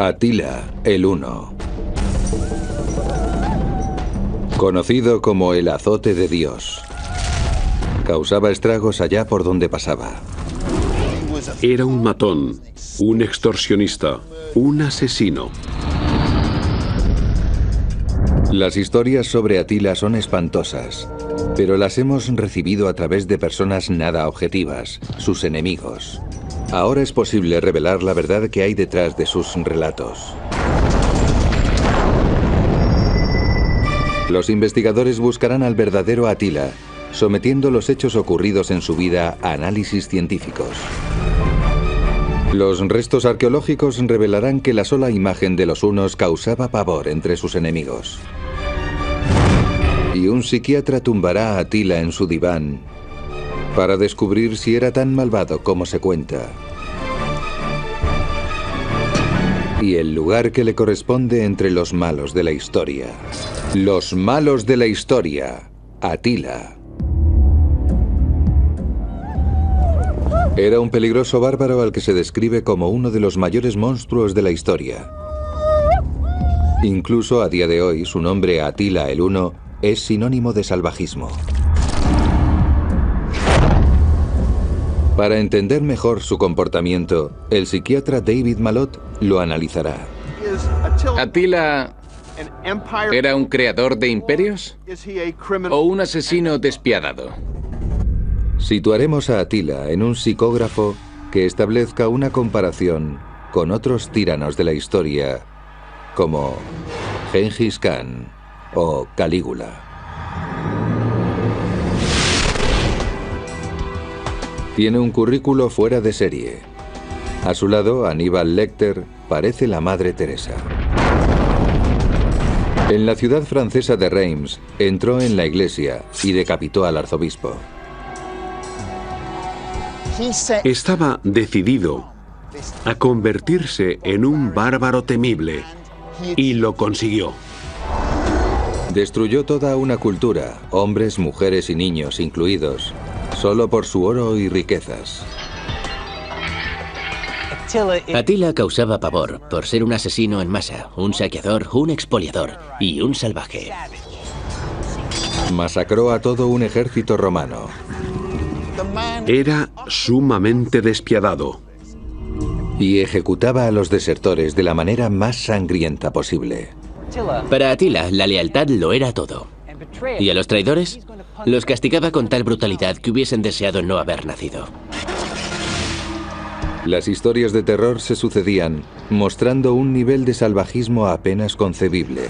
Atila el Huno. Conocido como el azote de Dios. Causaba estragos allá por donde pasaba. Era un matón, un extorsionista, un asesino. Las historias sobre Atila son espantosas, pero las hemos recibido a través de personas nada objetivas, sus enemigos. Ahora es posible revelar la verdad que hay detrás de sus relatos. Los investigadores buscarán al verdadero Atila, sometiendo los hechos ocurridos en su vida a análisis científicos. Los restos arqueológicos revelarán que la sola imagen de los hunos causaba pavor entre sus enemigos. Y un psiquiatra tumbará a Atila en su diván para descubrir si era tan malvado como se cuenta. Y el lugar que le corresponde entre los malos de la historia. Los malos de la historia. Atila. Era un peligroso bárbaro al que se describe como uno de los mayores monstruos de la historia. Incluso a día de hoy, su nombre Atila el Huno es sinónimo de salvajismo. Para entender mejor su comportamiento, el psiquiatra David Malott lo analizará. ¿Atila era un creador de imperios o un asesino despiadado? Situaremos a Atila en un psicógrafo que establezca una comparación con otros tiranos de la historia, como Gengis Khan o Calígula. Tiene un currículo fuera de serie. A su lado, Aníbal Lecter parece la Madre Teresa. En la ciudad francesa de Reims, entró en la iglesia y decapitó al arzobispo. Estaba decidido a convertirse en un bárbaro temible y lo consiguió. Destruyó toda una cultura, hombres, mujeres y niños incluidos, solo por su oro y riquezas. Atila causaba pavor por ser un asesino en masa, un saqueador, un expoliador y un salvaje. Masacró a todo un ejército romano. Era sumamente despiadado. Y ejecutaba a los desertores de la manera más sangrienta posible. Para Atila, la lealtad lo era todo. Y a los traidores, los castigaba con tal brutalidad que hubiesen deseado no haber nacido. Las historias de terror se sucedían, mostrando un nivel de salvajismo apenas concebible.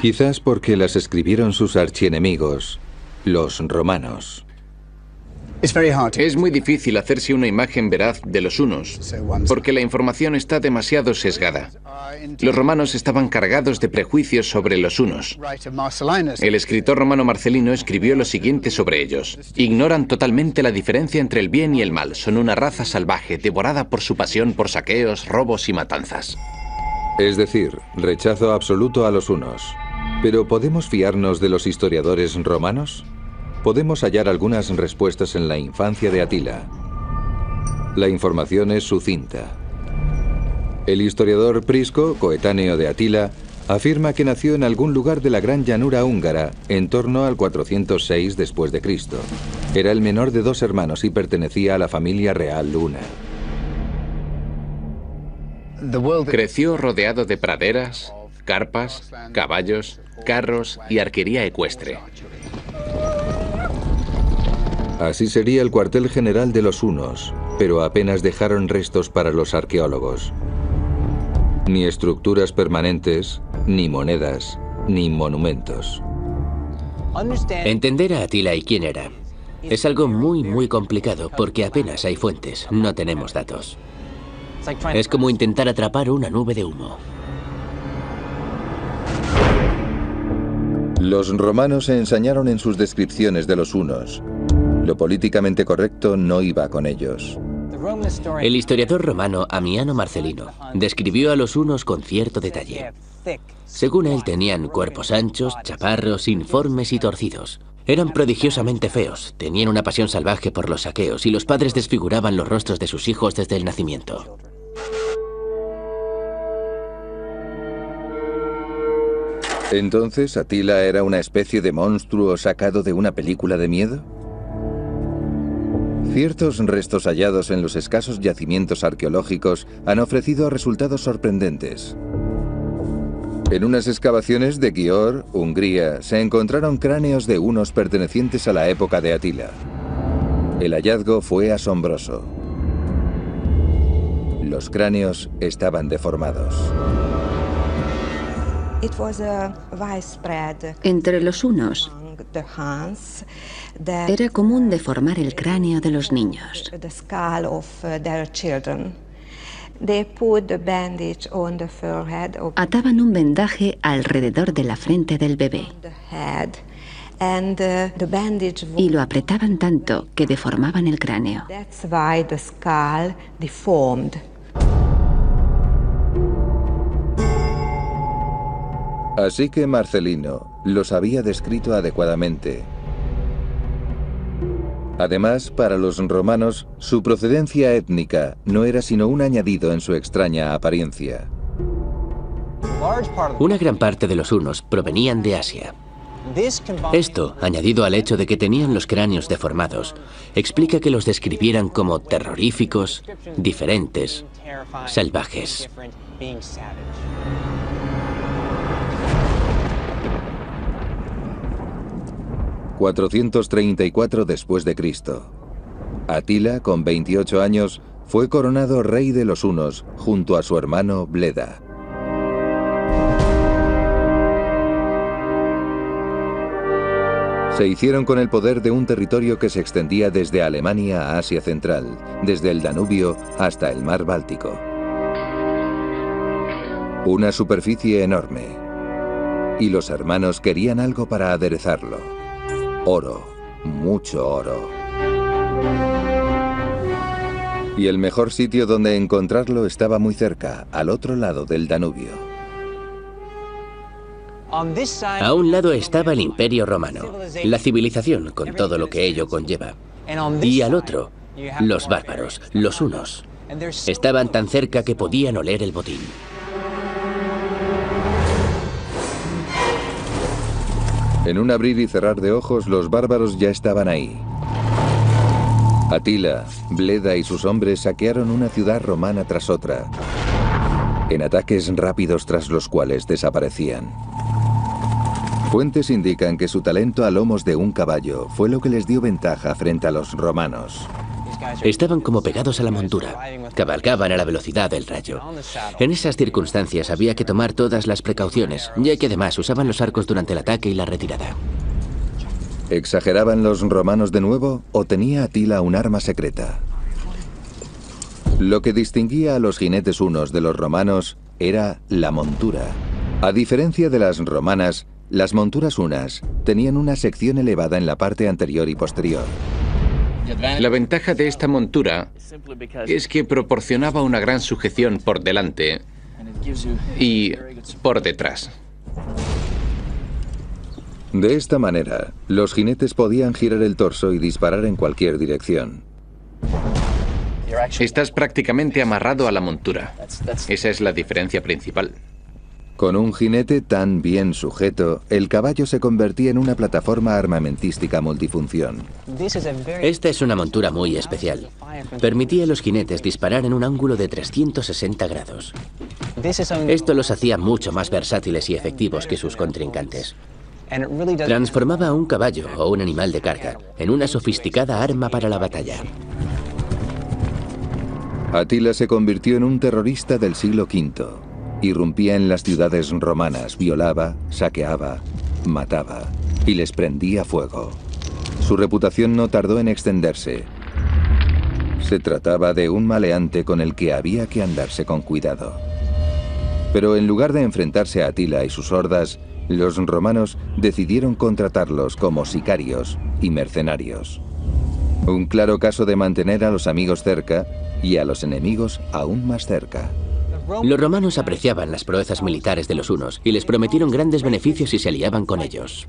Quizás porque las escribieron sus archienemigos, los romanos. Es muy difícil hacerse una imagen veraz de los hunos, porque la información está demasiado sesgada. Los romanos estaban cargados de prejuicios sobre los hunos. El escritor romano Marcelino escribió lo siguiente sobre ellos. Ignoran totalmente la diferencia entre el bien y el mal. Son una raza salvaje, devorada por su pasión por saqueos, robos y matanzas. Es decir, rechazo absoluto a los hunos. ¿Pero podemos fiarnos de los historiadores romanos? Podemos hallar algunas respuestas en la infancia de Atila. La información es sucinta. El historiador Prisco, coetáneo de Atila, afirma que nació en algún lugar de la gran llanura húngara en torno al 406 después de Cristo. Era el menor de dos hermanos y pertenecía a la familia real huna. Creció rodeado de praderas, carpas, caballos, carros y arquería ecuestre. Así sería el cuartel general de los hunos, pero apenas dejaron restos para los arqueólogos. Ni estructuras permanentes, ni monedas, ni monumentos. Entender a Atila y quién era es algo muy complicado porque apenas hay fuentes, no tenemos datos. Es como intentar atrapar una nube de humo. Los romanos se ensañaron en sus descripciones de los hunos. Lo políticamente correcto no iba con ellos. El historiador romano Amiano Marcelino describió a los hunos con cierto detalle. Según él, tenían cuerpos anchos, chaparros, informes y torcidos. Eran prodigiosamente feos, tenían una pasión salvaje por los saqueos y los padres desfiguraban los rostros de sus hijos desde el nacimiento. ¿Entonces Atila era una especie de monstruo sacado de una película de miedo? Ciertos restos hallados en los escasos yacimientos arqueológicos han ofrecido resultados sorprendentes. En unas excavaciones de Győr, Hungría, se encontraron cráneos de hunos pertenecientes a la época de Atila. El hallazgo fue asombroso. Los cráneos estaban deformados. Entre los hunos, era común deformar el cráneo de los niños. Ataban un vendaje alrededor de la frente del bebé y lo apretaban tanto que deformaban el cráneo. Así que Marcelino los había descrito adecuadamente. Además, para los romanos, su procedencia étnica no era sino un añadido en su extraña apariencia. Una gran parte de los hunos provenían de Asia. Esto, añadido al hecho de que tenían los cráneos deformados, explica que los describieran como terroríficos, diferentes, salvajes. 434 después de Cristo. Atila, con 28 años, fue coronado rey de los hunos junto a su hermano Bleda. Se hicieron con el poder de un territorio que se extendía desde Alemania a Asia Central, desde el Danubio hasta el mar Báltico. Una superficie enorme. Y los hermanos querían algo para aderezarlo. Oro, mucho oro. Y el mejor sitio donde encontrarlo estaba muy cerca, al otro lado del Danubio. A un lado estaba el Imperio Romano, la civilización con todo lo que ello conlleva. Y al otro, los bárbaros, los hunos. Estaban tan cerca que podían oler el botín. En un abrir y cerrar de ojos, los bárbaros ya estaban ahí. Atila, Bleda y sus hombres saquearon una ciudad romana tras otra, en ataques rápidos tras los cuales desaparecían. Fuentes indican que su talento a lomos de un caballo fue lo que les dio ventaja frente a los romanos. Estaban como pegados a la montura, cabalgaban a la velocidad del rayo. En esas circunstancias había que tomar todas las precauciones, ya que además usaban los arcos durante el ataque y la retirada. ¿Exageraban los romanos de nuevo o tenía Atila un arma secreta? Lo que distinguía a los jinetes hunos de los romanos era la montura. A diferencia de las romanas, las monturas hunas tenían una sección elevada en la parte anterior y posterior. La ventaja de esta montura es que proporcionaba una gran sujeción por delante y por detrás. De esta manera, los jinetes podían girar el torso y disparar en cualquier dirección. Estás prácticamente amarrado a la montura. Esa es la diferencia principal. Con un jinete tan bien sujeto, el caballo se convertía en una plataforma armamentística multifunción. Esta es una montura muy especial. Permitía a los jinetes disparar en un ángulo de 360 grados. Esto los hacía mucho más versátiles y efectivos que sus contrincantes. Transformaba a un caballo o un animal de carga en una sofisticada arma para la batalla. Atila se convirtió en un terrorista del siglo V. Irrumpía en las ciudades romanas, violaba, saqueaba, mataba y les prendía fuego. Su reputación no tardó en extenderse. Se trataba de un maleante con el que había que andarse con cuidado. Pero en lugar de enfrentarse a Atila y sus hordas, los romanos decidieron contratarlos como sicarios y mercenarios. Un claro caso de mantener a los amigos cerca y a los enemigos aún más cerca. Los romanos apreciaban las proezas militares de los hunos y les prometieron grandes beneficios si se aliaban con ellos.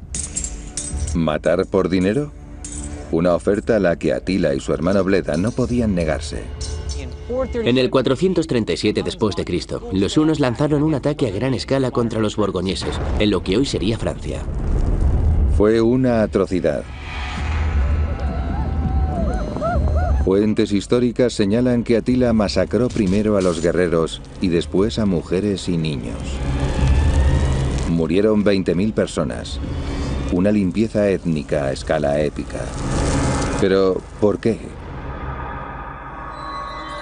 ¿Matar por dinero? Una oferta a la que Atila y su hermano Bleda no podían negarse. En el 437 después de Cristo, los hunos lanzaron un ataque a gran escala contra los borgoñeses, en lo que hoy sería Francia. Fue una atrocidad. Fuentes históricas señalan que Atila masacró primero a los guerreros y después a mujeres y niños. Murieron 20.000 personas. Una limpieza étnica a escala épica. Pero, ¿por qué?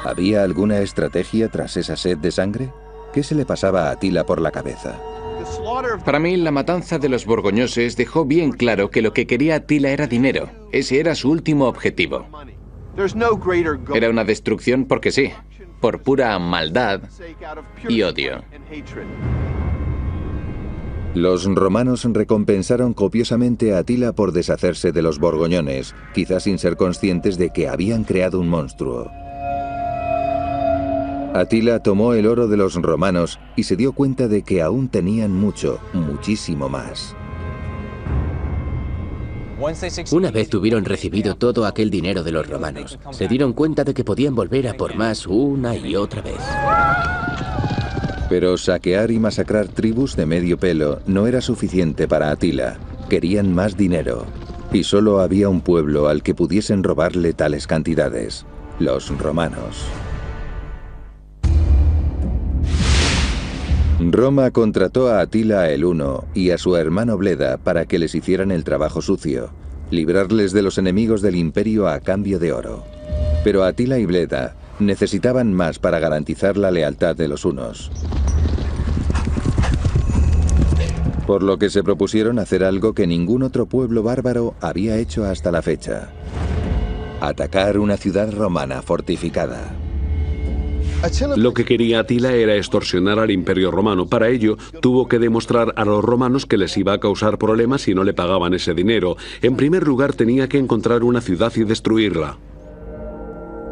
¿Había alguna estrategia tras esa sed de sangre? ¿Qué se le pasaba a Atila por la cabeza? Para mí, la matanza de los borgoñoses dejó bien claro que lo que quería Atila era dinero. Ese era su último objetivo. Era una destrucción porque sí, por pura maldad y odio. Los romanos recompensaron copiosamente a Atila por deshacerse de los borgoñones, quizás sin ser conscientes de que habían creado un monstruo. Atila tomó el oro de los romanos y se dio cuenta de que aún tenían mucho, muchísimo más. Una vez hubieron recibido todo aquel dinero de los romanos, se dieron cuenta de que podían volver a por más una y otra vez. Pero saquear y masacrar tribus de medio pelo no era suficiente para Atila. Querían más dinero. Y solo había un pueblo al que pudiesen robarle tales cantidades: los romanos. Roma contrató a Atila el Huno y a su hermano Bleda para que les hicieran el trabajo sucio, librarles de los enemigos del imperio a cambio de oro. Pero Atila y Bleda necesitaban más para garantizar la lealtad de los hunos. Por lo que se propusieron hacer algo que ningún otro pueblo bárbaro había hecho hasta la fecha: atacar una ciudad romana fortificada. Lo que quería Atila era extorsionar al Imperio Romano. Para ello, tuvo que demostrar a los romanos que les iba a causar problemas si no le pagaban ese dinero. En primer lugar, tenía que encontrar una ciudad y destruirla.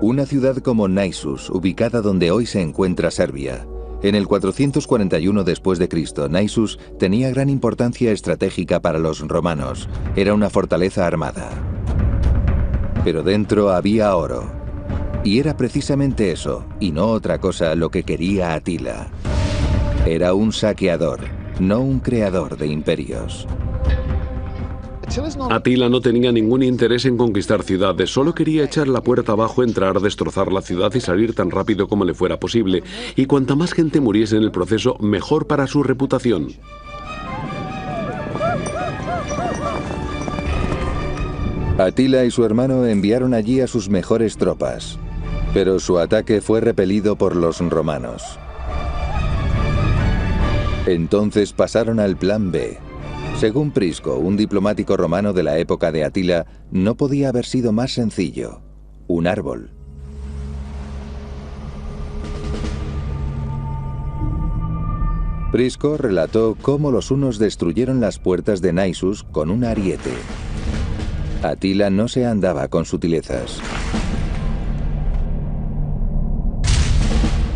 Una ciudad como Naissus, ubicada donde hoy se encuentra Serbia. En el 441 después de Cristo, Naissus tenía gran importancia estratégica para los romanos. Era una fortaleza armada. Pero dentro había oro. Y era precisamente eso, y no otra cosa, lo que quería Atila. Era un saqueador, no un creador de imperios. Atila no tenía ningún interés en conquistar ciudades, solo quería echar la puerta abajo, entrar, destrozar la ciudad y salir tan rápido como le fuera posible. Y cuanta más gente muriese en el proceso, mejor para su reputación. Atila y su hermano enviaron allí a sus mejores tropas, pero su ataque fue repelido por los romanos. Entonces pasaron al plan B. Según Prisco, un diplomático romano de la época de Atila, no podía haber sido más sencillo: un árbol. Prisco relató cómo los hunos destruyeron las puertas de Naissus con un ariete. Atila no se andaba con sutilezas.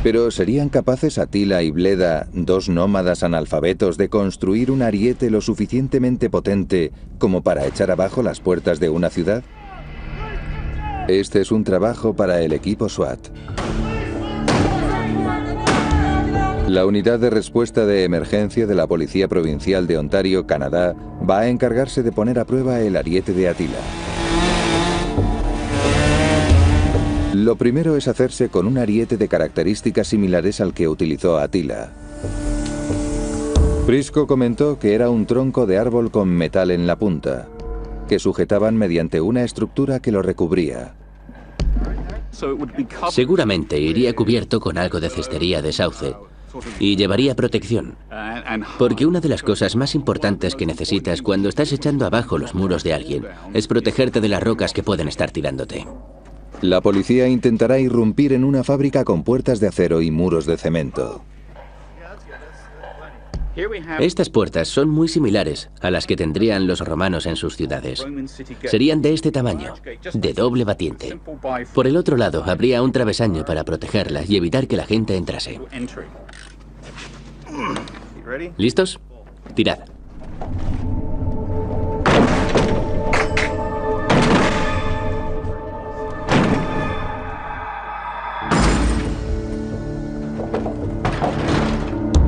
Pero ¿serían capaces Atila y Bleda, dos nómadas analfabetos, de construir un ariete lo suficientemente potente como para echar abajo las puertas de una ciudad? Este es un trabajo para el equipo SWAT. La unidad de respuesta de emergencia de la Policía Provincial de Ontario, Canadá, va a encargarse de poner a prueba el ariete de Atila. Lo primero es hacerse con un ariete de características similares al que utilizó Atila. Prisco comentó que era un tronco de árbol con metal en la punta, que sujetaban mediante una estructura que lo recubría. Seguramente iría cubierto con algo de cestería de sauce y llevaría protección, porque una de las cosas más importantes que necesitas cuando estás echando abajo los muros de alguien es protegerte de las rocas que pueden estar tirándote. La policía intentará irrumpir en una fábrica con puertas de acero y muros de cemento. Estas puertas son muy similares a las que tendrían los romanos en sus ciudades. Serían de este tamaño, de doble batiente. Por el otro lado, habría un travesaño para protegerlas y evitar que la gente entrase. ¿Listos? Tirad.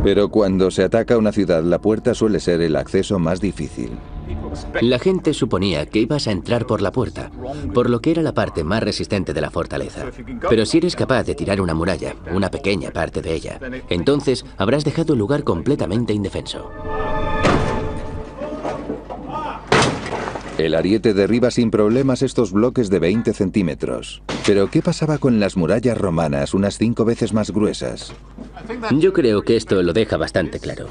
Pero cuando se ataca una ciudad, la puerta suele ser el acceso más difícil. La gente suponía que ibas a entrar por la puerta, por lo que era la parte más resistente de la fortaleza. Pero si eres capaz de tirar una muralla, una pequeña parte de ella, entonces habrás dejado el lugar completamente indefenso. El ariete derriba sin problemas estos bloques de 20 centímetros. Pero ¿qué pasaba con las murallas romanas, unas 5 veces más gruesas? Yo creo que esto lo deja bastante claro.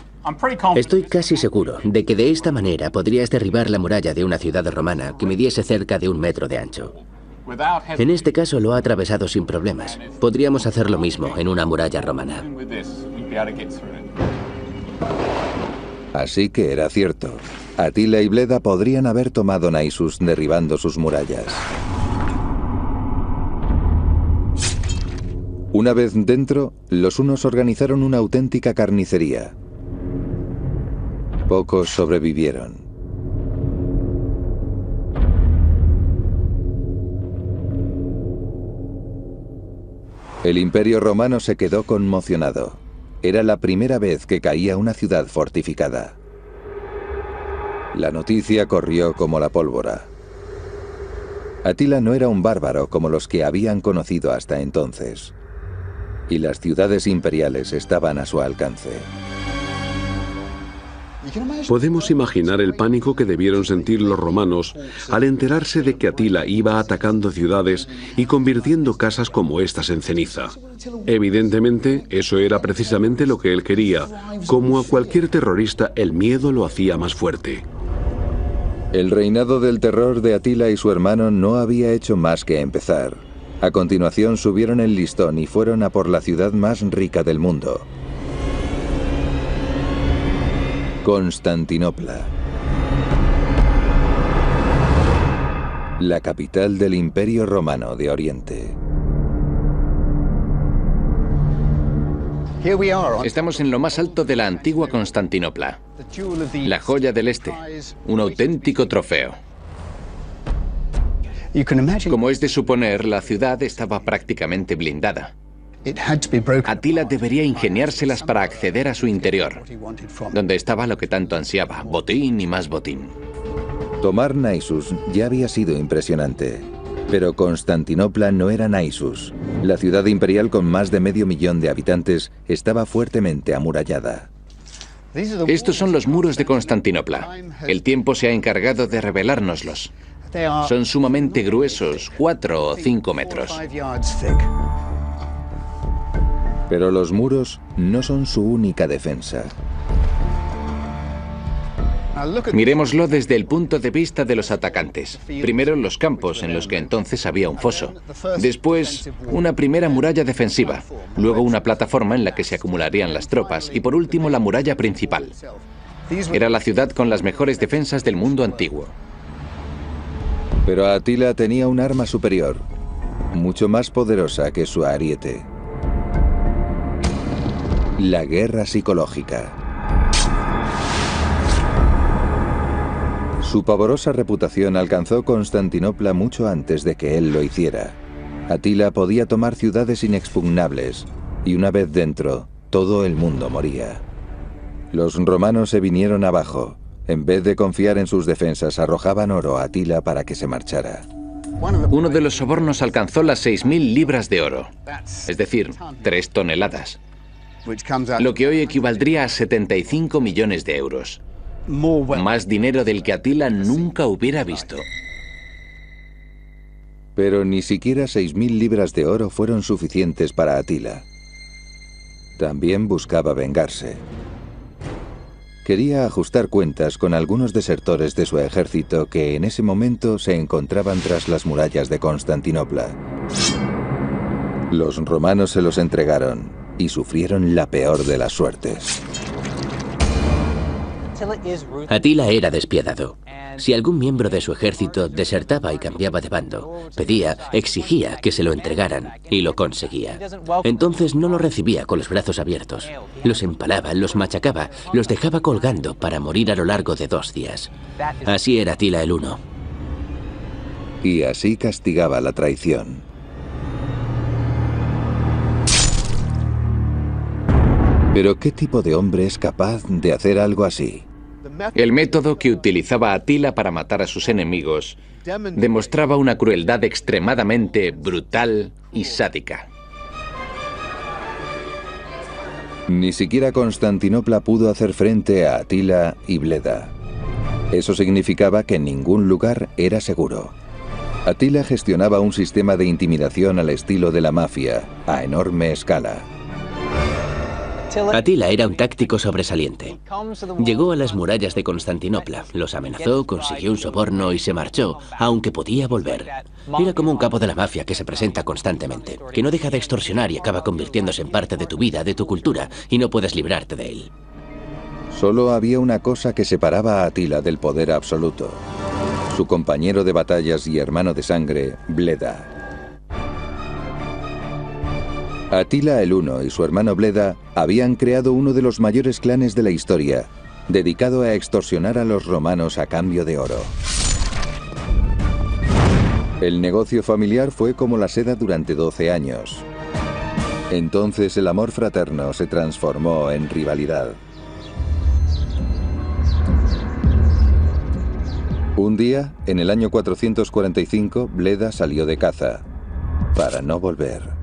Estoy casi seguro de que de esta manera podrías derribar la muralla de una ciudad romana que midiese cerca de 1 metro de ancho. En este caso lo ha atravesado sin problemas. Podríamos hacer lo mismo en una muralla romana. Así que era cierto. Atila y Bleda podrían haber tomado Naissus derribando sus murallas. Una vez dentro, los hunos organizaron una auténtica carnicería. Pocos sobrevivieron. El Imperio Romano se quedó conmocionado. Era la primera vez que caía una ciudad fortificada. La noticia corrió como la pólvora. Atila no era un bárbaro como los que habían conocido hasta entonces. Y las ciudades imperiales estaban a su alcance. Podemos imaginar el pánico que debieron sentir los romanos al enterarse de que Atila iba atacando ciudades y convirtiendo casas como estas en ceniza. Evidentemente, eso era precisamente lo que él quería. Como a cualquier terrorista, el miedo lo hacía más fuerte. El reinado del terror de Atila y su hermano no había hecho más que empezar. A continuación subieron el listón y fueron a por la ciudad más rica del mundo. Constantinopla. La capital del Imperio Romano de Oriente. Estamos en lo más alto de la antigua Constantinopla, la joya del este, un auténtico trofeo. Como es de suponer, la ciudad estaba prácticamente blindada. Atila debería ingeniárselas para acceder a su interior, donde estaba lo que tanto ansiaba, botín y más botín. Tomar Naissus ya había sido impresionante. Pero Constantinopla no era Naissus. La ciudad imperial con más de 500.000 de habitantes estaba fuertemente amurallada. Estos son los muros de Constantinopla. El tiempo se ha encargado de revelárnoslos. Son sumamente gruesos, 4 o 5 metros. Pero los muros no son su única defensa. Miremoslo desde el punto de vista de los atacantes. Primero los campos, en los que entonces había un foso. Después, una primera muralla defensiva. Luego una plataforma en la que se acumularían las tropas. Y por último la muralla principal. Era la ciudad con las mejores defensas del mundo antiguo. Pero Atila tenía un arma superior, mucho más poderosa que su ariete. La guerra psicológica. Su pavorosa reputación alcanzó Constantinopla mucho antes de que él lo hiciera. Atila podía tomar ciudades inexpugnables, y una vez dentro, todo el mundo moría. Los romanos se vinieron abajo. En vez de confiar en sus defensas, arrojaban oro a Atila para que se marchara. Uno de los sobornos alcanzó las 6.000 libras de oro, es decir, 3 toneladas, lo que hoy equivaldría a 75 millones de euros. Más dinero del que Atila nunca hubiera visto. Pero ni siquiera 6.000 libras de oro fueron suficientes para Atila. También buscaba vengarse. Quería ajustar cuentas con algunos desertores de su ejército que en ese momento se encontraban tras las murallas de Constantinopla. Los romanos se los entregaron y sufrieron la peor de las suertes. Atila era despiadado. Si algún miembro de su ejército desertaba y cambiaba de bando, pedía, exigía que se lo entregaran, y lo conseguía. Entonces no lo recibía con los brazos abiertos. Los empalaba, los machacaba, los dejaba colgando para morir a lo largo de 2 días. Así era Atila el Huno. Y así castigaba la traición. Pero ¿qué tipo de hombre es capaz de hacer algo así? El método que utilizaba Atila para matar a sus enemigos demostraba una crueldad extremadamente brutal y sádica. Ni siquiera Constantinopla pudo hacer frente a Atila y Bleda. Eso significaba que ningún lugar era seguro. Atila gestionaba un sistema de intimidación al estilo de la mafia, a enorme escala. Atila era un táctico sobresaliente. Llegó a las murallas de Constantinopla, los amenazó, consiguió un soborno y se marchó, aunque podía volver. Era como un capo de la mafia que se presenta constantemente, que no deja de extorsionar y acaba convirtiéndose en parte de tu vida, de tu cultura, y no puedes librarte de él. Solo había una cosa que separaba a Atila del poder absoluto: su compañero de batallas y hermano de sangre, Bleda. Atila el Huno y su hermano Bleda habían creado uno de los mayores clanes de la historia, dedicado a extorsionar a los romanos a cambio de oro. El negocio familiar fue como la seda durante 12 años. Entonces el amor fraterno se transformó en rivalidad. Un día, en el año 445, Bleda salió de caza, para no volver.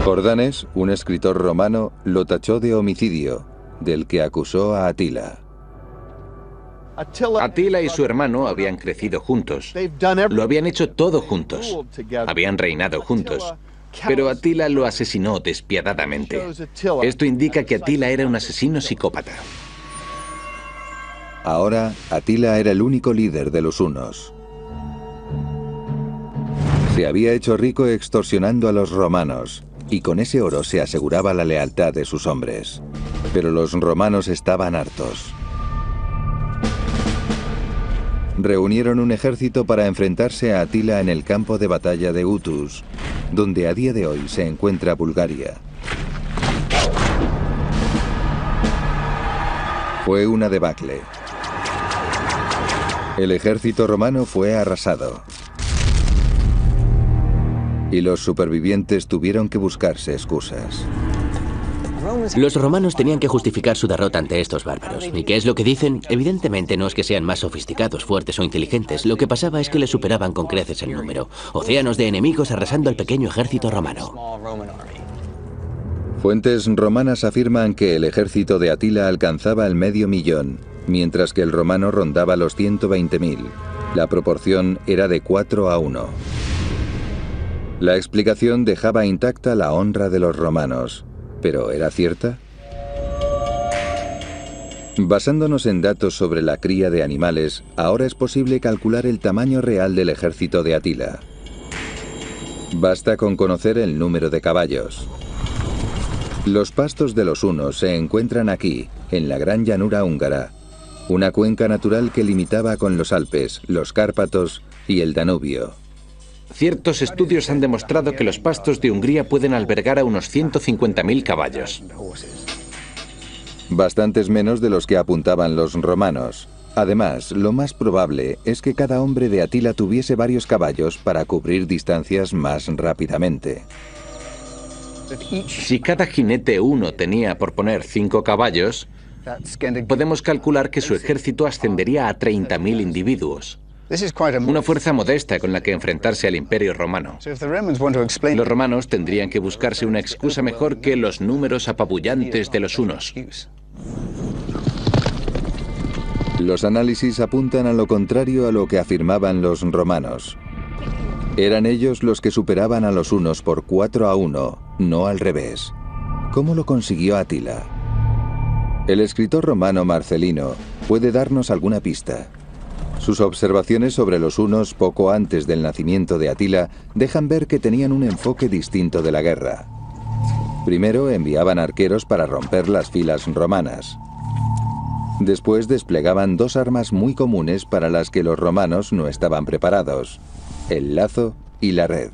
Jordanes, un escritor romano, lo tachó de homicidio, del que acusó a Atila. Atila y su hermano habían crecido juntos. Lo habían hecho todo juntos. Habían reinado juntos. Pero Atila lo asesinó despiadadamente. Esto indica que Atila era un asesino psicópata. Ahora, Atila era el único líder de los hunos. Se había hecho rico extorsionando a los romanos, y con ese oro se aseguraba la lealtad de sus hombres. Pero los romanos estaban hartos. Reunieron un ejército para enfrentarse a Atila en el campo de batalla de Utus, donde a día de hoy se encuentra Bulgaria. Fue una debacle. El ejército romano fue arrasado. Y los supervivientes tuvieron que buscarse excusas. Los romanos tenían que justificar su derrota ante estos bárbaros. ¿Y qué es lo que dicen? Evidentemente no es que sean más sofisticados, fuertes o inteligentes. Lo que pasaba es que les superaban con creces el número. Océanos de enemigos arrasando al pequeño ejército romano. Fuentes romanas afirman que el ejército de Atila alcanzaba el 500.000, mientras que el romano rondaba los 120.000. La proporción era de 4-1. La explicación dejaba intacta la honra de los romanos. ¿Pero era cierta? Basándonos en datos sobre la cría de animales, ahora es posible calcular el tamaño real del ejército de Atila. Basta con conocer el número de caballos. Los pastos de los hunos se encuentran aquí, en la gran llanura húngara, una cuenca natural que limitaba con los Alpes, los Cárpatos y el Danubio. Ciertos estudios han demostrado que los pastos de Hungría pueden albergar a unos 150.000 caballos. Bastantes menos de los que apuntaban los romanos. Además, lo más probable es que cada hombre de Atila tuviese varios caballos para cubrir distancias más rápidamente. Si cada jinete uno tenía, por poner, 5 caballos, podemos calcular que su ejército ascendería a 30.000 individuos. Una fuerza modesta con la que enfrentarse al Imperio Romano. Los romanos tendrían que buscarse una excusa mejor que los números apabullantes de los hunos. Los análisis apuntan a lo contrario a lo que afirmaban los romanos. Eran ellos los que superaban a los hunos por 4-1, no al revés. ¿Cómo lo consiguió Atila? El escritor romano Marcelino puede darnos alguna pista. Sus observaciones sobre los hunos poco antes del nacimiento de Atila dejan ver que tenían un enfoque distinto de la guerra. Primero enviaban arqueros para romper las filas romanas. Después desplegaban dos armas muy comunes para las que los romanos no estaban preparados: el lazo y la red.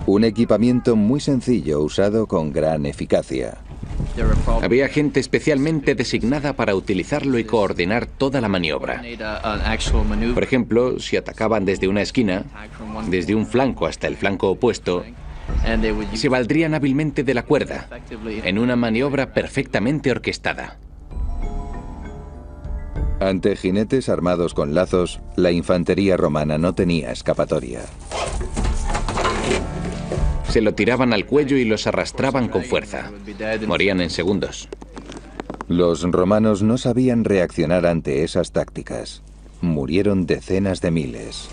Un equipamiento muy sencillo usado con gran eficacia. Había gente especialmente designada para utilizarlo y coordinar toda la maniobra. Por ejemplo, si atacaban desde una esquina, desde un flanco hasta el flanco opuesto, se valdrían hábilmente de la cuerda, en una maniobra perfectamente orquestada. Ante jinetes armados con lazos, la infantería romana no tenía escapatoria. Se lo tiraban al cuello y los arrastraban con fuerza. Morían en segundos. Los romanos no sabían reaccionar ante esas tácticas. Murieron decenas de miles.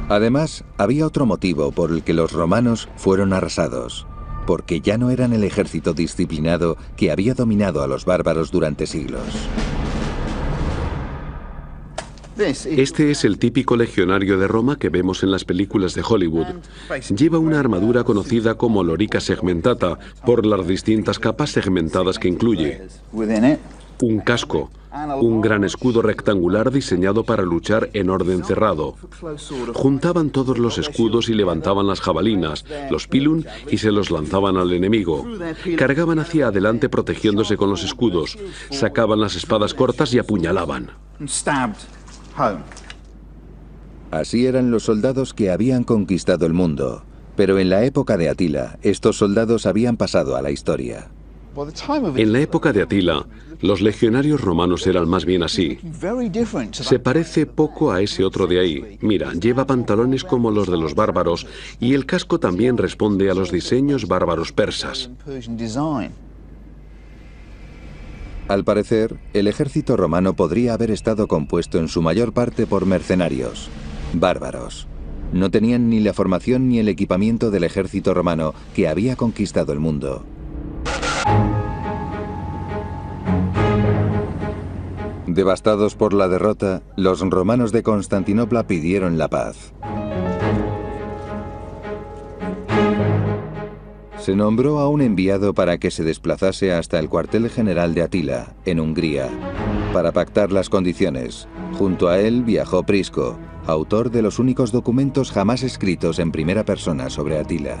Además, había otro motivo por el que los romanos fueron arrasados. Porque ya no eran el ejército disciplinado que había dominado a los bárbaros durante siglos. Este es el típico legionario de Roma que vemos en las películas de Hollywood. Lleva una armadura conocida como lorica segmentata por las distintas capas segmentadas que incluye. Un casco, un gran escudo rectangular diseñado para luchar en orden cerrado. Juntaban todos los escudos y levantaban las jabalinas, los pilum, y se los lanzaban al enemigo. Cargaban hacia adelante protegiéndose con los escudos, sacaban las espadas cortas y apuñalaban. Así eran los soldados que habían conquistado el mundo. Pero en la época de Atila, estos soldados habían pasado a la historia. En la época de Atila, los legionarios romanos eran más bien así. Se parece poco a ese otro de ahí. Mira, lleva pantalones como los de los bárbaros y el casco también responde a los diseños bárbaros persas. Al parecer, el ejército romano podría haber estado compuesto en su mayor parte por mercenarios, bárbaros. No tenían ni la formación ni el equipamiento del ejército romano que había conquistado el mundo. Devastados por la derrota, los romanos de Constantinopla pidieron la paz. Se nombró a un enviado para que se desplazase hasta el cuartel general de Atila, en Hungría, para pactar las condiciones. Junto a él viajó Prisco, autor de los únicos documentos jamás escritos en primera persona sobre Atila.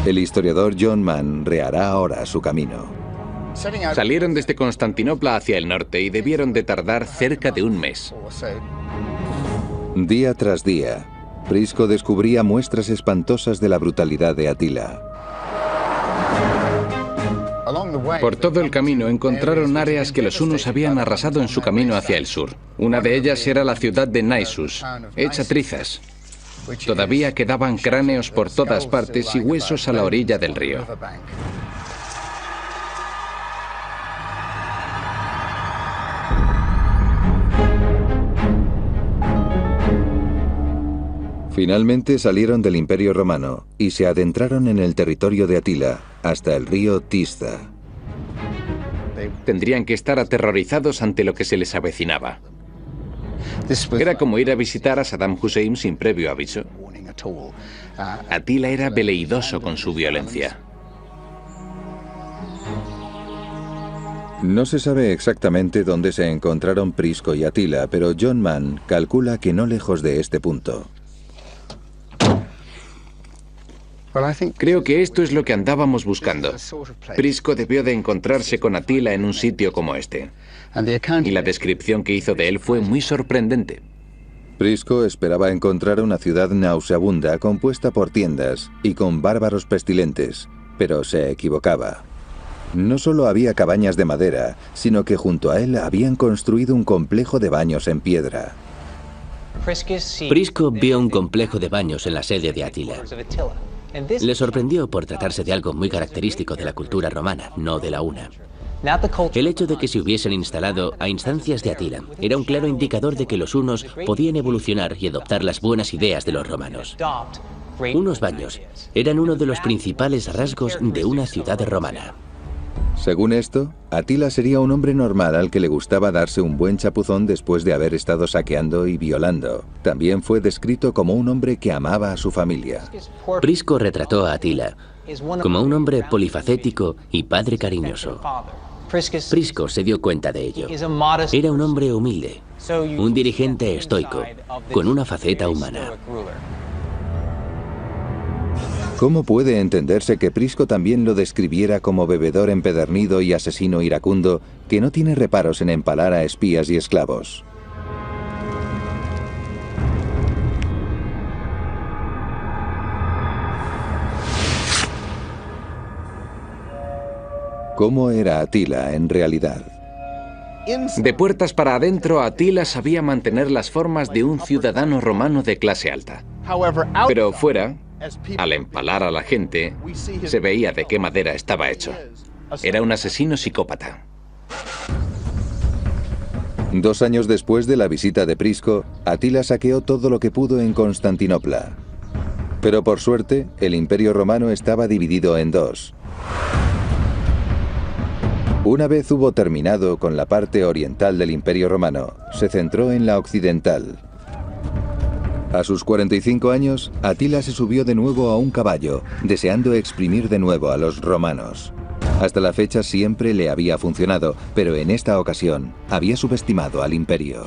El historiador John Mann rehará ahora su camino. Salieron desde Constantinopla hacia el norte y debieron de tardar cerca de un mes. Día tras día, Prisco descubría muestras espantosas de la brutalidad de Atila. Por todo el camino encontraron áreas que los hunos habían arrasado en su camino hacia el sur. Una de ellas era la ciudad de Naissus, hecha trizas. Todavía quedaban cráneos por todas partes y huesos a la orilla del río. Finalmente salieron del Imperio Romano y se adentraron en el territorio de Atila, hasta el río Tisza. Tendrían que estar aterrorizados ante lo que se les avecinaba. Era como ir a visitar a Saddam Hussein sin previo aviso. Atila era veleidoso con su violencia. No se sabe exactamente dónde se encontraron Prisco y Atila, pero John Mann calcula que no lejos de este punto. Creo que esto es lo que andábamos buscando. Prisco debió de encontrarse con Atila en un sitio como este. Y la descripción que hizo de él fue muy sorprendente. Prisco esperaba encontrar una ciudad nauseabunda compuesta por tiendas y con bárbaros pestilentes, pero se equivocaba. No solo había cabañas de madera, sino que junto a él habían construido un complejo de baños en piedra. Prisco vio un complejo de baños en la sede de Atila. Le sorprendió por tratarse de algo muy característico de la cultura romana, no de la una. El hecho de que se hubiesen instalado a instancias de Atila era un claro indicador de que los hunos podían evolucionar y adoptar las buenas ideas de los romanos. Unos baños eran uno de los principales rasgos de una ciudad romana. Según esto, Atila sería un hombre normal al que le gustaba darse un buen chapuzón después de haber estado saqueando y violando. También fue descrito como un hombre que amaba a su familia. Prisco retrató a Atila como un hombre polifacético y padre cariñoso. Prisco se dio cuenta de ello. Era un hombre humilde, un dirigente estoico, con una faceta humana. ¿Cómo puede entenderse que Prisco también lo describiera como bebedor empedernido y asesino iracundo que no tiene reparos en empalar a espías y esclavos? ¿Cómo era Atila en realidad? De puertas para adentro, Atila sabía mantener las formas de un ciudadano romano de clase alta. Pero fuera, al empalar a la gente, se veía de qué madera estaba hecho. Era un asesino psicópata. 2 años después de la visita de Prisco, Atila saqueó todo lo que pudo en Constantinopla. Pero por suerte, el Imperio Romano estaba dividido en 2. Una vez hubo terminado con la parte oriental del Imperio Romano, se centró en la occidental. A sus 45 años, Atila se subió de nuevo a un caballo, deseando exprimir de nuevo a los romanos. Hasta la fecha siempre le había funcionado, pero en esta ocasión había subestimado al imperio.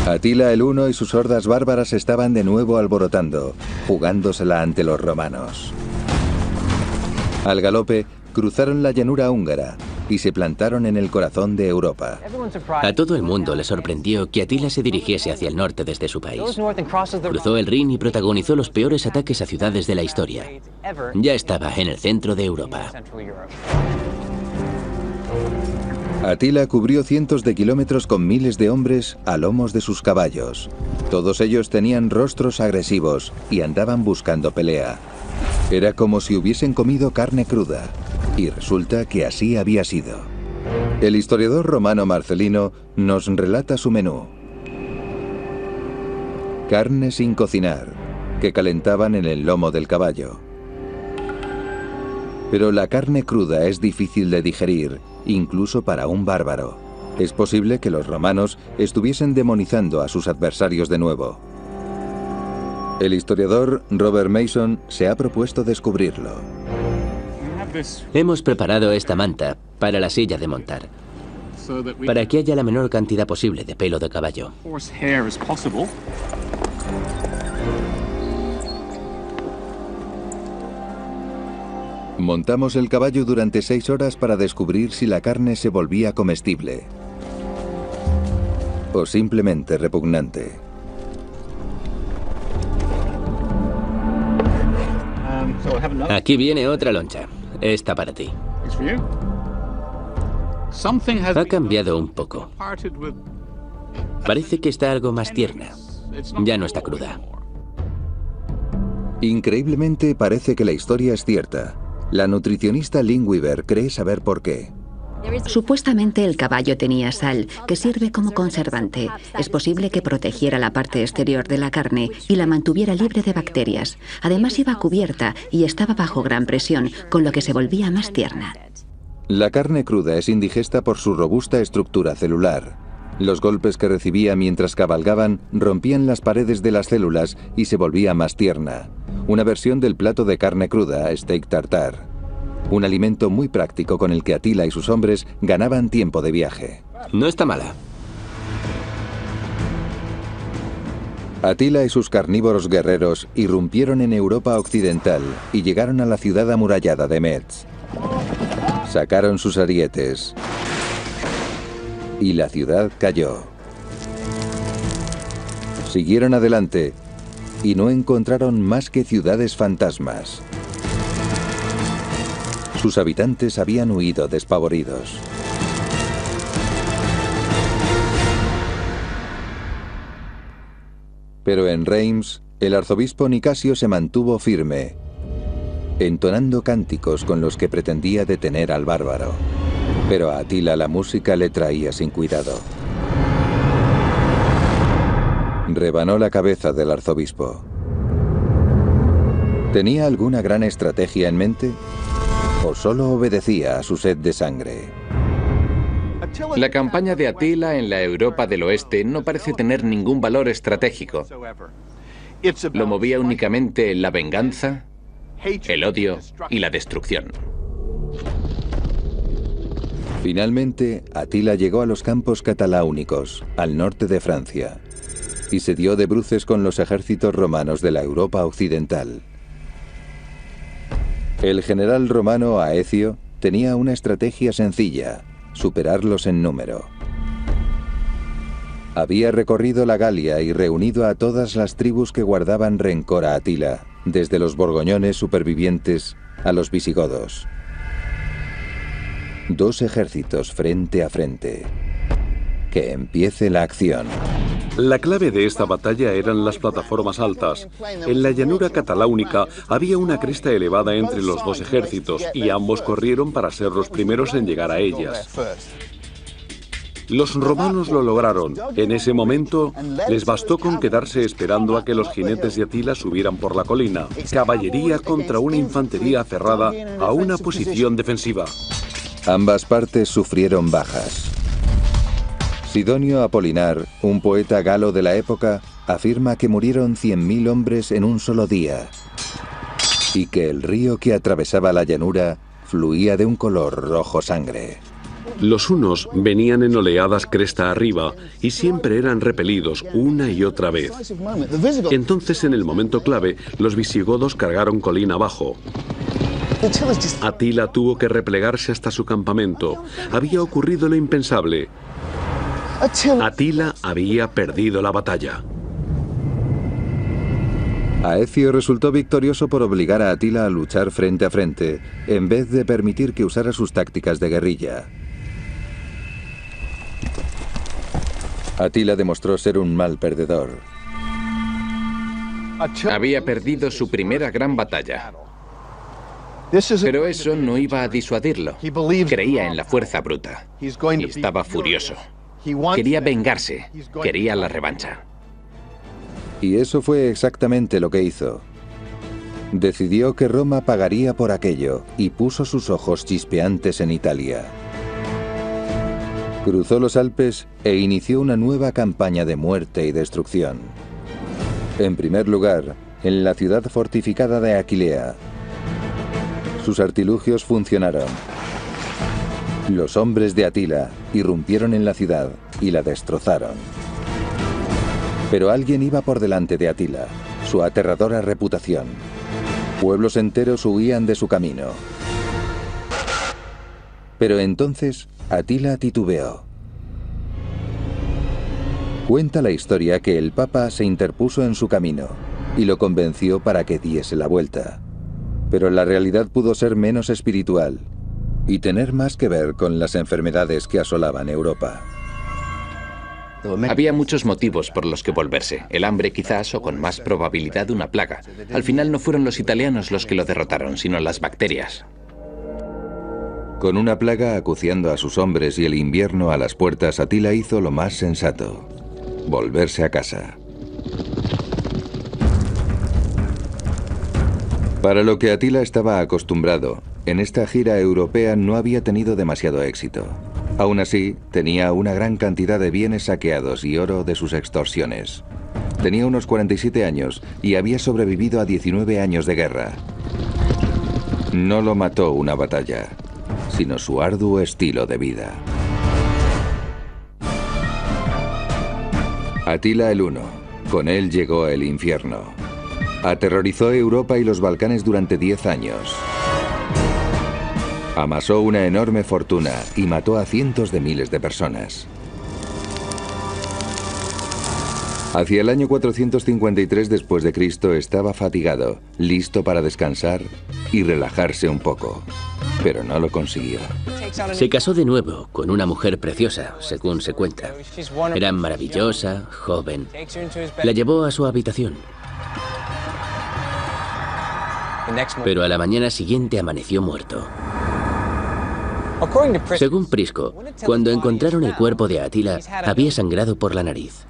Atila el Huno y sus hordas bárbaras estaban de nuevo alborotando, jugándosela ante los romanos. Al galope, cruzaron la llanura húngara y se plantaron en el corazón de Europa. A todo el mundo le sorprendió que Atila se dirigiese hacia el norte desde su país. Cruzó el Rin y protagonizó los peores ataques a ciudades de la historia. Ya estaba en el centro de Europa. Atila cubrió cientos de kilómetros con miles de hombres a lomos de sus caballos. Todos ellos tenían rostros agresivos y andaban buscando pelea. Era como si hubiesen comido carne cruda, y resulta que así había sido. El historiador romano Marcelino nos relata su menú. Carne sin cocinar, que calentaban en el lomo del caballo. Pero la carne cruda es difícil de digerir, incluso para un bárbaro. Es posible que los romanos estuviesen demonizando a sus adversarios de nuevo. El historiador Robert Mason se ha propuesto descubrirlo. Hemos preparado esta manta para la silla de montar, para que haya la menor cantidad posible de pelo de caballo. Montamos el caballo durante 6 horas para descubrir si la carne se volvía comestible o simplemente repugnante. Aquí viene otra loncha. Esta para ti. Ha cambiado un poco. Parece que está algo más tierna. Ya no está cruda. Increíblemente parece que la historia es cierta. La nutricionista Lynn Weaver cree saber por qué. Supuestamente el caballo tenía sal, que sirve como conservante. Es posible que protegiera la parte exterior de la carne y la mantuviera libre de bacterias. Además iba cubierta y estaba bajo gran presión, con lo que se volvía más tierna. La carne cruda es indigesta por su robusta estructura celular. Los golpes que recibía mientras cabalgaban rompían las paredes de las células y se volvía más tierna. Una versión del plato de carne cruda, steak tartare. Un alimento muy práctico con el que Atila y sus hombres ganaban tiempo de viaje. No está mala. Atila y sus carnívoros guerreros irrumpieron en Europa occidental y llegaron a la ciudad amurallada de Metz. Sacaron sus arietes y la ciudad cayó. Siguieron adelante y no encontraron más que ciudades fantasmas. Sus habitantes habían huido despavoridos. Pero en Reims, el arzobispo Nicasio se mantuvo firme, entonando cánticos con los que pretendía detener al bárbaro. Pero a Atila la música le traía sin cuidado. Rebanó la cabeza del arzobispo. ¿Tenía alguna gran estrategia en mente? ¿O solo obedecía a su sed de sangre? La campaña de Atila en la Europa del Oeste no parece tener ningún valor estratégico. Lo movía únicamente la venganza, el odio y la destrucción. Finalmente, Atila llegó a los campos cataláunicos, al norte de Francia, y se dio de bruces con los ejércitos romanos de la Europa occidental. El general romano Aecio tenía una estrategia sencilla: superarlos en número. Había recorrido la Galia y reunido a todas las tribus que guardaban rencor a Atila, desde los borgoñones supervivientes a los visigodos. 2 ejércitos frente a frente. Que empiece la acción. La clave de esta batalla eran las plataformas altas. En la llanura cataláunica había una cresta elevada entre los 2 ejércitos y ambos corrieron para ser los primeros en llegar a ellas. Los romanos lo lograron. En ese momento les bastó con quedarse esperando a que los jinetes de Atila subieran por la colina. Caballería contra una infantería aferrada a una posición defensiva. Ambas partes sufrieron bajas. Sidonio Apolinar, un poeta galo de la época, afirma que murieron 100.000 hombres en un solo día y que el río que atravesaba la llanura fluía de un color rojo sangre. Los hunos venían en oleadas cresta arriba y siempre eran repelidos una y otra vez. Entonces, en el momento clave, los visigodos cargaron colina abajo. Atila tuvo que replegarse hasta su campamento. Había ocurrido lo impensable. Atila había perdido la batalla. Aecio resultó victorioso por obligar a Atila a luchar frente a frente, en vez de permitir que usara sus tácticas de guerrilla. Atila demostró ser un mal perdedor. Había perdido su primera gran batalla. Pero eso no iba a disuadirlo. Creía en la fuerza bruta. Y estaba furioso. Quería vengarse. Quería la revancha. Y eso fue exactamente lo que hizo. Decidió que Roma pagaría por aquello y puso sus ojos chispeantes en Italia. Cruzó los Alpes e inició una nueva campaña de muerte y destrucción. En primer lugar, en la ciudad fortificada de Aquilea. Sus artilugios funcionaron. Los hombres de Atila irrumpieron en la ciudad y la destrozaron. Pero alguien iba por delante de Atila, su aterradora reputación. Pueblos enteros huían de su camino. Pero entonces Atila titubeó. Cuenta la historia que el Papa se interpuso en su camino y lo convenció para que diese la vuelta. Pero la realidad pudo ser menos espiritual y tener más que ver con las enfermedades que asolaban Europa. Había muchos motivos por los que volverse. El hambre quizás, o con más probabilidad una plaga. Al final no fueron los italianos los que lo derrotaron, sino las bacterias. Con una plaga acuciando a sus hombres y el invierno a las puertas, Atila hizo lo más sensato: volverse a casa. Para lo que Atila estaba acostumbrado, en esta gira europea no había tenido demasiado éxito. Aún así, tenía una gran cantidad de bienes saqueados y oro de sus extorsiones. Tenía unos 47 años y había sobrevivido a 19 años de guerra. No lo mató una batalla, sino su arduo estilo de vida. Atila el Huno. Con él llegó el infierno. Aterrorizó Europa y los Balcanes durante 10 años. Amasó una enorme fortuna y mató a cientos de miles de personas. Hacia el año 453 después de Cristo estaba fatigado, listo para descansar y relajarse un poco, pero no lo consiguió. Se casó de nuevo con una mujer preciosa, según se cuenta. Era maravillosa, joven. La llevó a su habitación. Pero a la mañana siguiente amaneció muerto. Según Prisco, cuando encontraron el cuerpo de Atila, había sangrado por la nariz.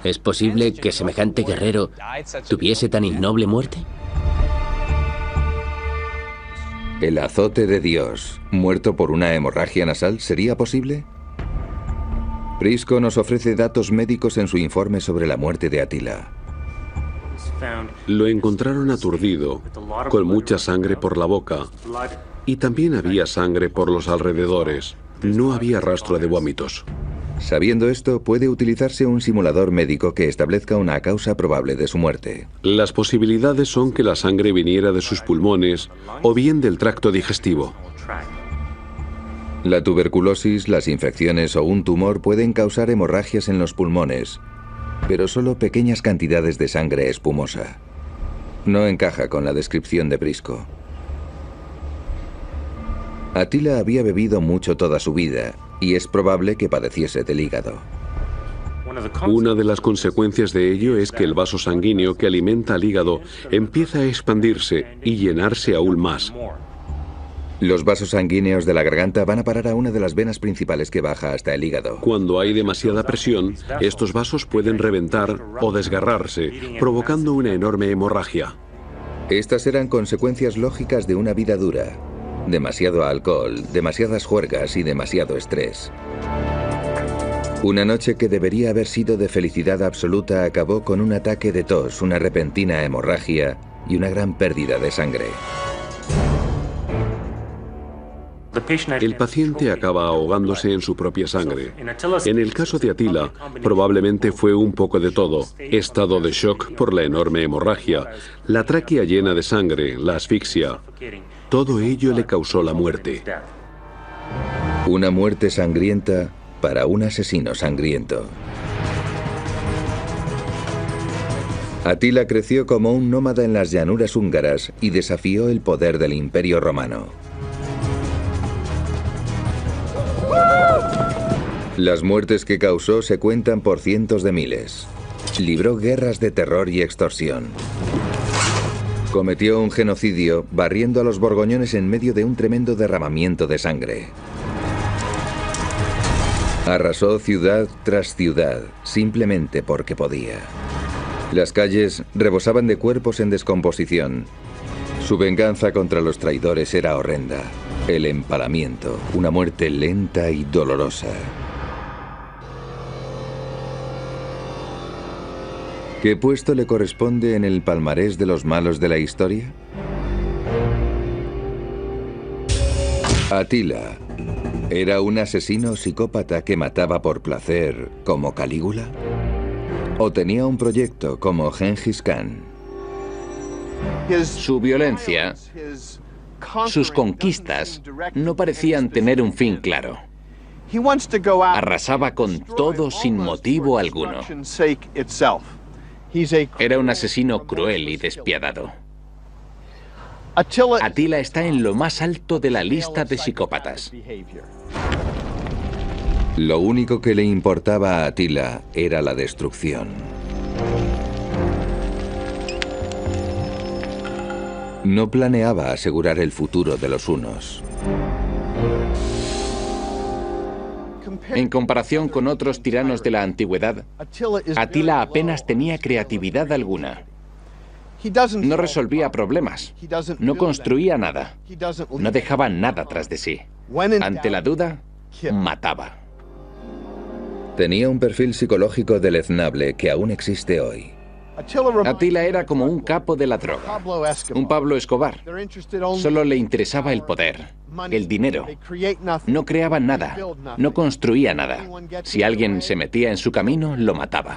¿Es posible que semejante guerrero tuviese tan ignoble muerte? ¿El azote de Dios, muerto por una hemorragia nasal, sería posible? Prisco nos ofrece datos médicos en su informe sobre la muerte de Atila. Lo encontraron aturdido, con mucha sangre por la boca, y también había sangre por los alrededores. No había rastro de vómitos. Sabiendo esto, puede utilizarse un simulador médico que establezca una causa probable de su muerte. Las posibilidades son que la sangre viniera de sus pulmones o bien del tracto digestivo. La tuberculosis, las infecciones o un tumor pueden causar hemorragias en los pulmones, pero solo pequeñas cantidades de sangre espumosa. No encaja con la descripción de Prisco. Attila había bebido mucho toda su vida y es probable que padeciese del hígado. Una de las consecuencias de ello es que el vaso sanguíneo que alimenta al hígado empieza a expandirse y llenarse aún más. Los vasos sanguíneos de la garganta van a parar a una de las venas principales que baja hasta el hígado. Cuando hay demasiada presión, estos vasos pueden reventar o desgarrarse, provocando una enorme hemorragia. Estas eran consecuencias lógicas de una vida dura. Demasiado alcohol, demasiadas juergas y demasiado estrés. Una noche que debería haber sido de felicidad absoluta acabó con un ataque de tos, una repentina hemorragia y una gran pérdida de sangre. El paciente acaba ahogándose en su propia sangre. En el caso de Attila, probablemente fue un poco de todo. Estado de shock por la enorme hemorragia, la tráquea llena de sangre, la asfixia. Todo ello le causó la muerte. Una muerte sangrienta para un asesino sangriento. Attila creció como un nómada en las llanuras húngaras y desafió el poder del Imperio Romano. Las muertes que causó se cuentan por cientos de miles. Libró guerras de terror y extorsión. Cometió un genocidio barriendo a los borgoñones en medio de un tremendo derramamiento de sangre. Arrasó ciudad tras ciudad, simplemente porque podía. Las calles rebosaban de cuerpos en descomposición. Su venganza contra los traidores era horrenda. El empalamiento, una muerte lenta y dolorosa. ¿Qué puesto le corresponde en el palmarés de los malos de la historia? Attila, ¿era un asesino psicópata que mataba por placer como Calígula? ¿O tenía un proyecto como Gengis Khan? Su violencia, sus conquistas, no parecían tener un fin claro. Arrasaba con todo sin motivo alguno. Era un asesino cruel y despiadado. Attila está en lo más alto de la lista de psicópatas. Lo único que le importaba a Attila era la destrucción. No planeaba asegurar el futuro de los hunos. En comparación con otros tiranos de la antigüedad, Attila apenas tenía creatividad alguna. No resolvía problemas, no construía nada, no dejaba nada tras de sí. Ante la duda, mataba. Tenía un perfil psicológico deleznable que aún existe hoy. Attila era como un capo de la droga, un Pablo Escobar. Solo le interesaba el poder, el dinero. No creaba nada, no construía nada. Si alguien se metía en su camino, lo mataba.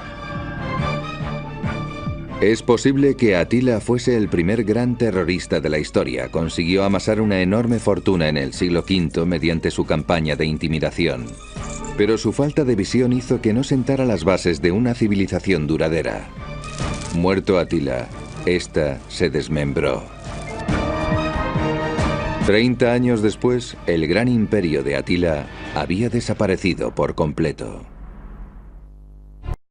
Es posible que Attila fuese el primer gran terrorista de la historia. Consiguió amasar una enorme fortuna en el siglo V mediante su campaña de intimidación. Pero su falta de visión hizo que no sentara las bases de una civilización duradera. Muerto Attila, esta se desmembró. 30 años después, el gran imperio de Attila había desaparecido por completo.